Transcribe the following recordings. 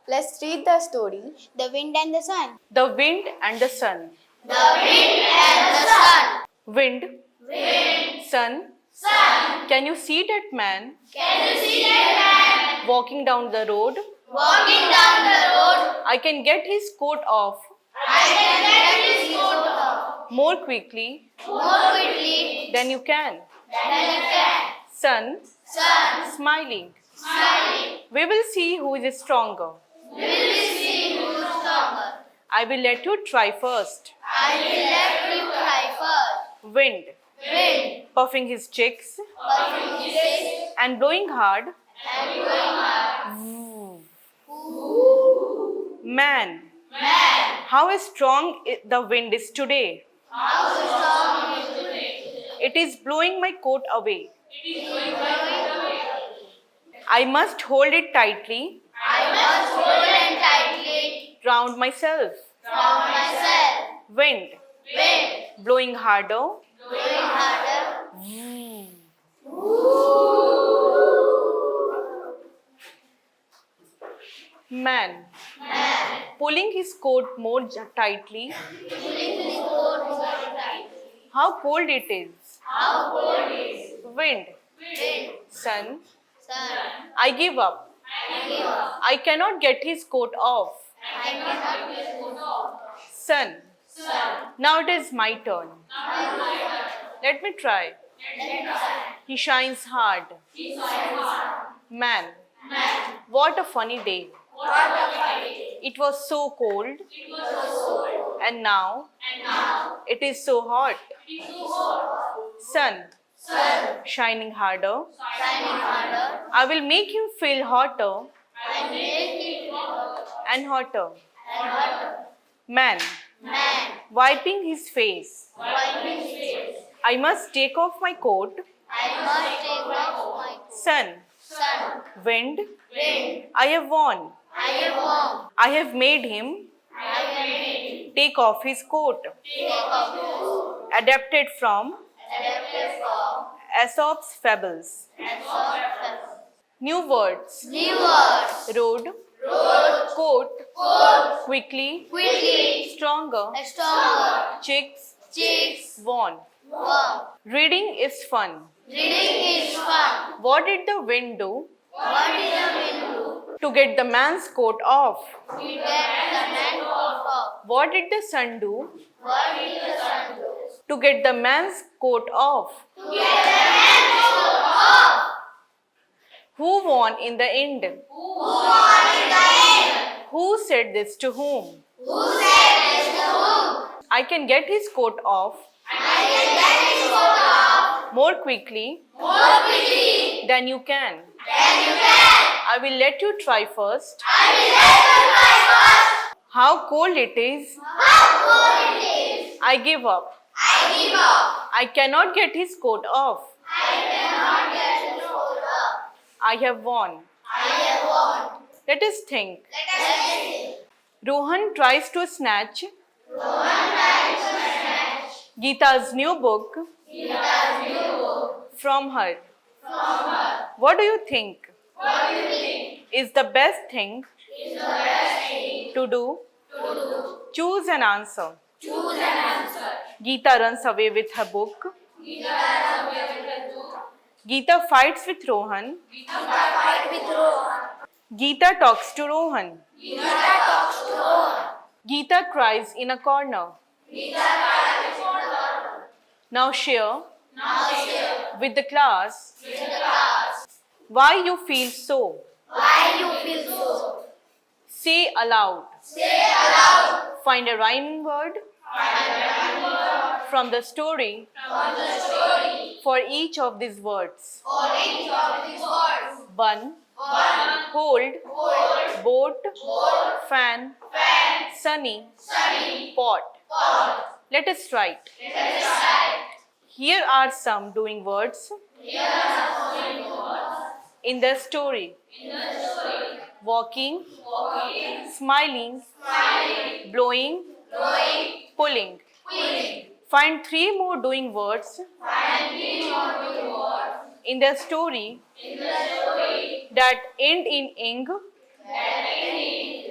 Let's read the story. The Wind and the Sun. The Wind and the Sun. The Wind and the Sun. Wind. Sun. Can you see that man Can you see that man walking down the road? walking down the road? I can get his coat off I can get his coat off more quickly more quickly than you can. than you can. Sun. Sun Smiling. smiling. We will see who is stronger. We will see who is stronger. I will let you try first. I will let you try first. Wind. Wind Puffing his cheeks puffing his face and blowing hard. and blowing hard. Man. Man, How strong the wind is today. how strong is today? It is blowing my coat away. I must hold it tightly I must hold it tightly round myself. round myself. Wind. Wind Blowing harder. blowing harder. Man. Pulling his coat more tightly. Pulling his coat more tightly. How cold it is. How cold is Wind. wind? Sun. Sun. I give up. I give up. I cannot get his coat off. I cannot get his coat off. Sun. Sun. Now it is my turn. Let me try. Let me try. He shines hard. He shines hard. Man. Man, What a funny day. what a fight. It was so cold. It was so cold. And now And now it is so hot. it is hot. Sun. Sun Shining harder. shining harder. I will make him feel hotter I make it hotter and hotter. and hotter. Man. Man, Wiping his face. wiping his face. I must take off my coat. I must take off my coat. Sun. Sun, Wind. wind. I have won. I am warm. I have made him I am ready. take off his coat. Take off his coat. Adapted from Adapted from Aesop's Fables. and soft. New words. New words. Road. Road. Coat. Coat. Quickly. Quickly. Stronger. Stronger. Chicks. Cheeks. Won. Warm. Reading is fun. Reading is fun. What did the wind do What did the wind do? to get the man's coat off? To get the man off. What did the sun do What did the sun do? to get the man's coat off? To get the man off. Who won in the end? Who won in the end? Who said this to whom? Who said this to whom? I can get his coat off I can get his coat off more quickly more quickly than you can. than you can. I will let you try first. I will let you try first. How cold it is. How cold it is. I give up. I give up. I cannot get his coat off. I cannot get his coat off. I have won. I have won. Let us think. Let us see. Rohan tries to snatch Rohan tries to snatch Gita's new book Gita's new book from her. from her. What do you think What do you think is the best thing is the best thing to do? to do? Choose an answer. Choose an answer. Geeta runs away with her book. Gita runs away with the book. Geeta fights with Rohan. Gita fight with Rohan. Geeta talks to Rohan. Gita talks to Rohan. Geeta cries in a corner. Gita cries in the corner. Now share Now share with the class with the class why you feel so. why you feel so. Say aloud. Say aloud. Find a rhyming word from the story From the story for each of these words. for each of these words. Bun, One, hold, hold, boat, hold, fan, fan, sunny, sunny, pot. pot. Let us write. Let us write. Here are some doing words Here are some words in the story. in the story. Walking, Walking, smiling, smiling, blowing, blowing, pulling. pulling. Find 3 more doing words Find 3 more doing words in the story in the story that end in ing that end in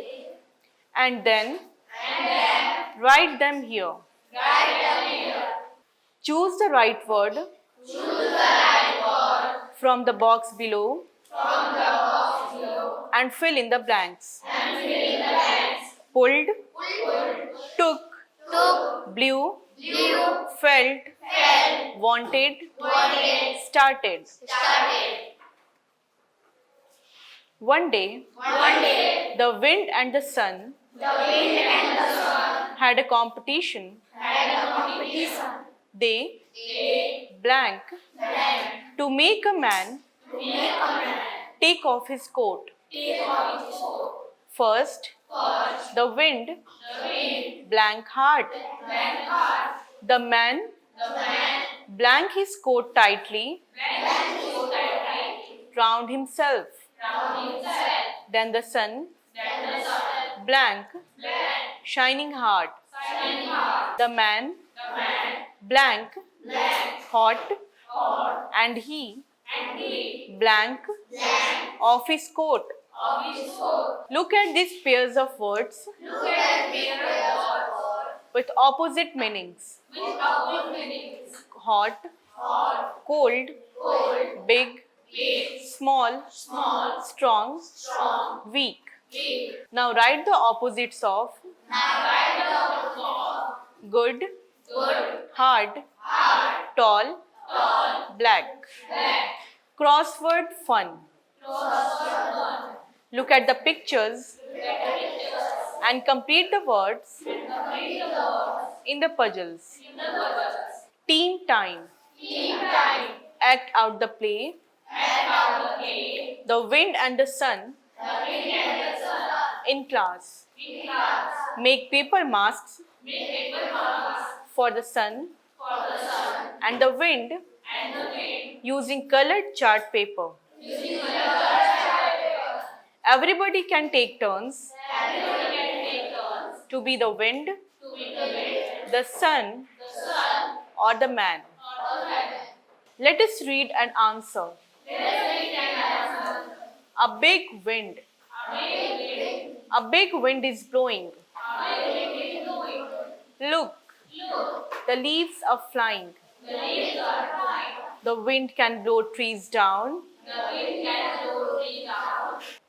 and then write them here. Choose the right word from the box below and fill in the blanks. Pulled, took, blew, felt, wanted, started. One day, the wind and the sun had a competition. They blank to make a man take off his coat. First, the wind blank hard. The man blank his coat tightly round himself. Then the sun blank shining hard. The man blank hot and he blank off his coat. Look at these pairs of words with opposite meanings. Hot, cold, big, small, strong, weak. Now write the opposites of good, hard, tall, black. Crossword fun. Look at the pictures and complete the words in the puzzles. Team time. Act out the play. The wind and the sun in class. Make paper masks for the sun and the wind using colored chart paper. Everybody can take turns to be the wind, the sun, or the man. Let us read and answer. A big wind. A big wind is blowing. Look, the leaves are flying. The wind can blow trees down.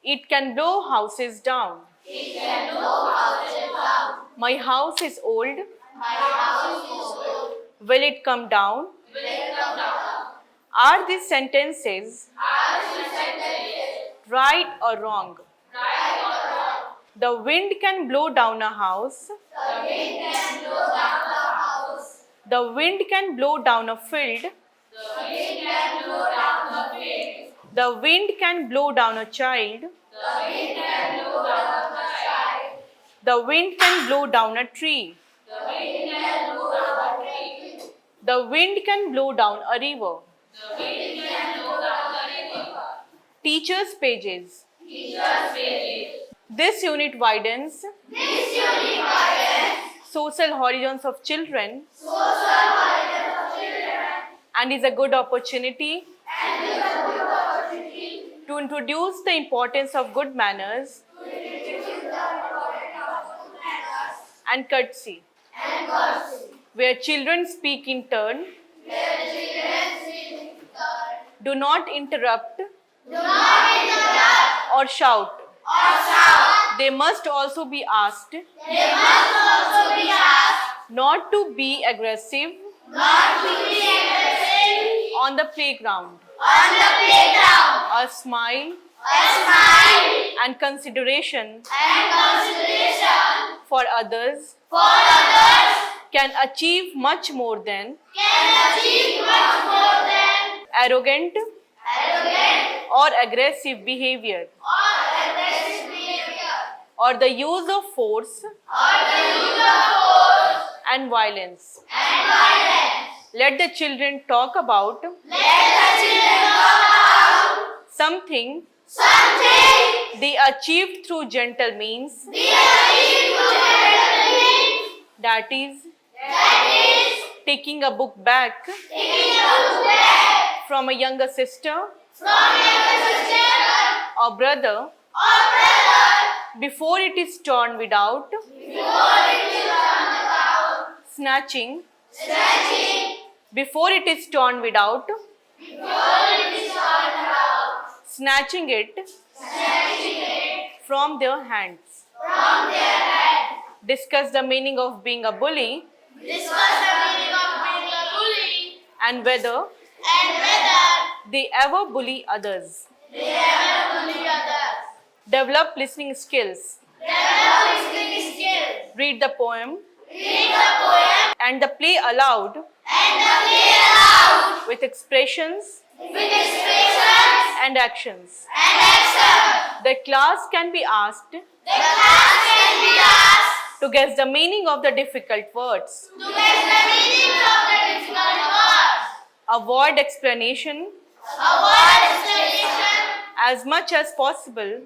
It can blow houses down. My house is old. Will it come down? Are these sentences right or wrong? The wind can blow down a house. The wind can blow down a field. The wind can blow down a child. The wind can blow down a tree. The wind can blow down a river. Teachers' pages. This unit widens social horizons of children and is a good opportunity to introduce the importance of good manners and courtesy, where children speak in turn. Do not interrupt or shout. They must also be asked not to be aggressive on the playground. A smile and consideration for others can achieve much more than arrogant or aggressive behavior or the use of force and violence. Let the children talk about something they achieved through gentle means. That is taking a book back from a younger sister or brother Before it is torn without. Snatching. Before it is torn without. Snatching it. From their hands. Discuss the meaning of being a bully and whether they ever bully others. Develop listening skills. Read the poem and the play aloud with expressions and actions. The class can be asked to guess the meaning of the difficult words. Avoid explanation as much as possible,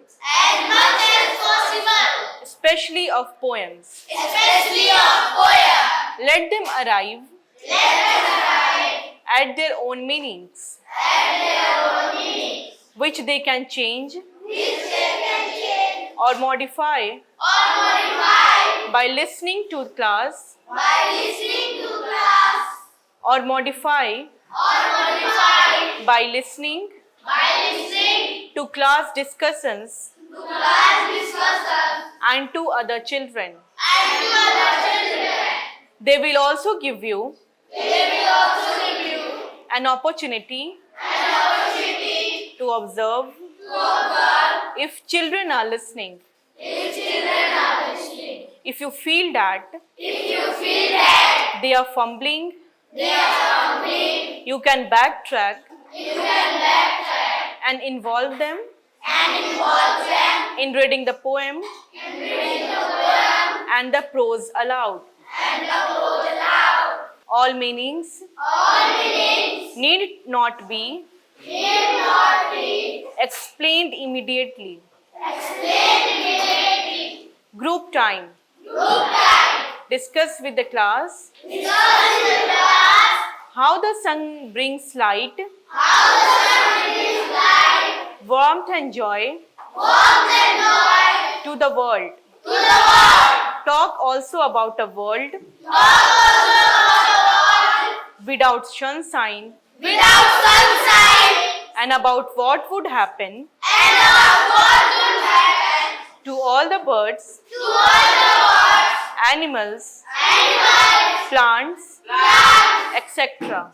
especially of poems. Let them arrive at their own meanings, which they can change or modify by listening to class, or modify by listening to class discussions and to other children. They will also give you an opportunity to observe if children are listening. If you feel that they are fumbling, you can backtrack and involve them in reading the poem and the prose aloud. All meanings need not be explained immediately. Group time. Discuss with the class how the sun brings light, warmth and joy to the world. Talk also about a world without sunshine and about what would happen to all the birds, animals, plants, etc.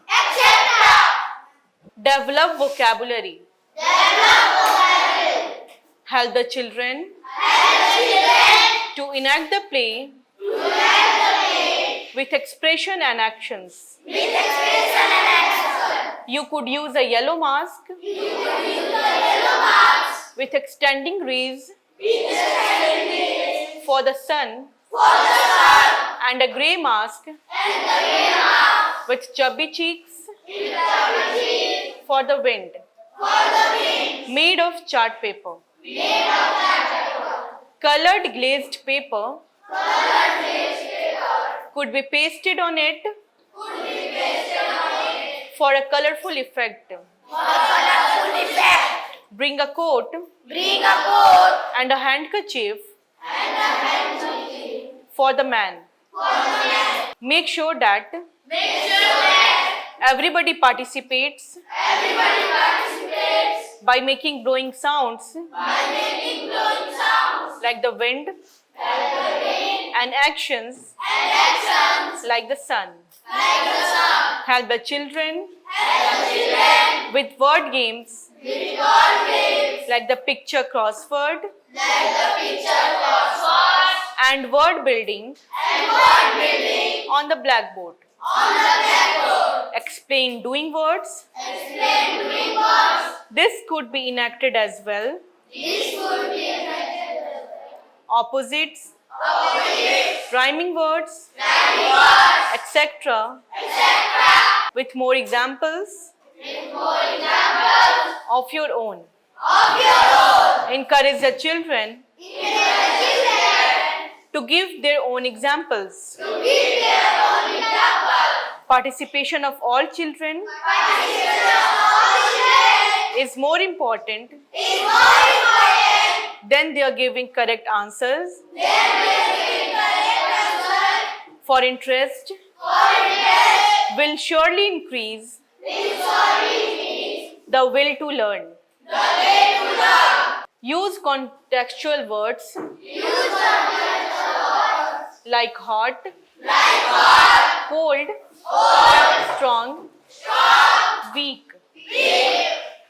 Develop vocabulary. Help the children to enact the play with expression and actions. You could use a yellow mask with extending rays for the sun and a grey mask with chubby cheeks for the wind, made of chart paper. Colored glazed paper could be pasted on it for a colorful effect. Bring a coat and a handkerchief for the man. Make sure that everybody participates by making blowing sounds like the wind and actions like the sun. Help the children with word games like the picture crossword and word building on the blackboard. Explain doing words. This could be enacted as well. Opposites, rhyming words, etc. With more examples of your own. Encourage the children to give their own examples. Participation of all children is more important Then they are giving correct answers. For interest. Will surely increase. The will to learn. Use contextual words. Like hot. Cold. Strong. Weak.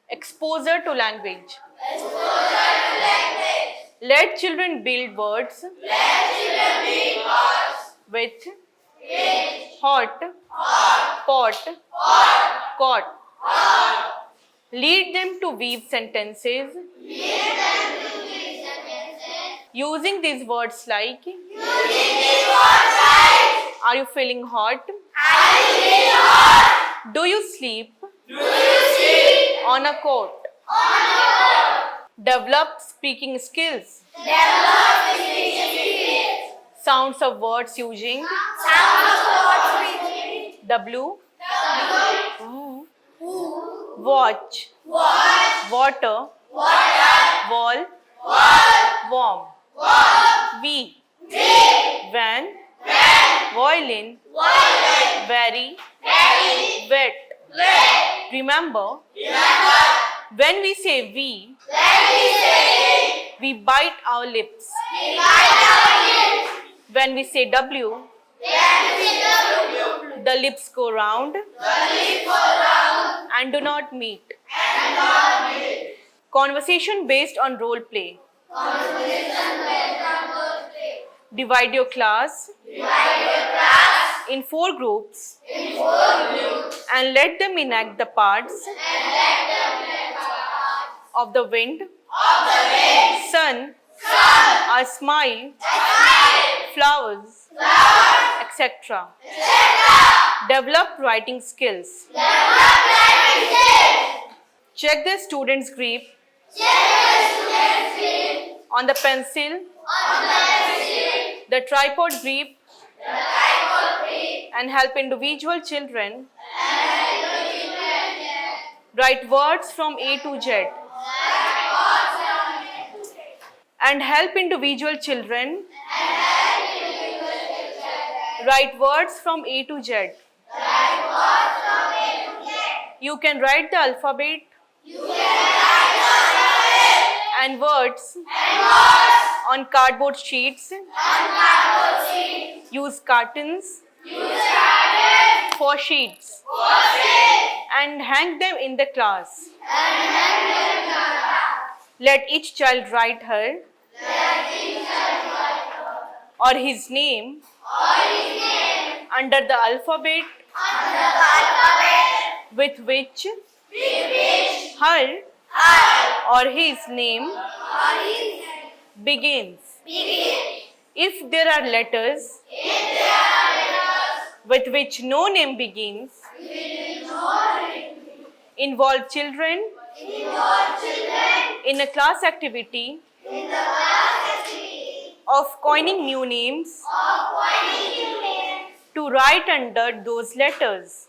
Exposure to language. Let children build words. With. Hot. Pot. Caught. Lead them to weave sentences. Using these words like. Are you feeling hot? Do you sleep? On a coat. Develop speaking skills. Sounds of words using. W. Woo. Watch. Water. Wall. Warm. We. Van. Violin. Very. Wet. Remember, when we say we bite our lips. When we say W, the lips go round and do not meet. Conversation based on role play. Divide your class in 4 groups and let them enact the parts of the wind, sun, a smile, flowers, etc. Develop writing skills. Check the student's grip on the pencil, the tripod grip, and help individual children write words from A to Z. And help individual children write words from A to Z. You can write the alphabet and words on cardboard sheets. Use cartons for sheets and hang them in the class. Let each child write her or his name under the alphabet with which her or his name begins. If there are letters with which no name begins, involve children in a class activity of coining new names to write under those letters.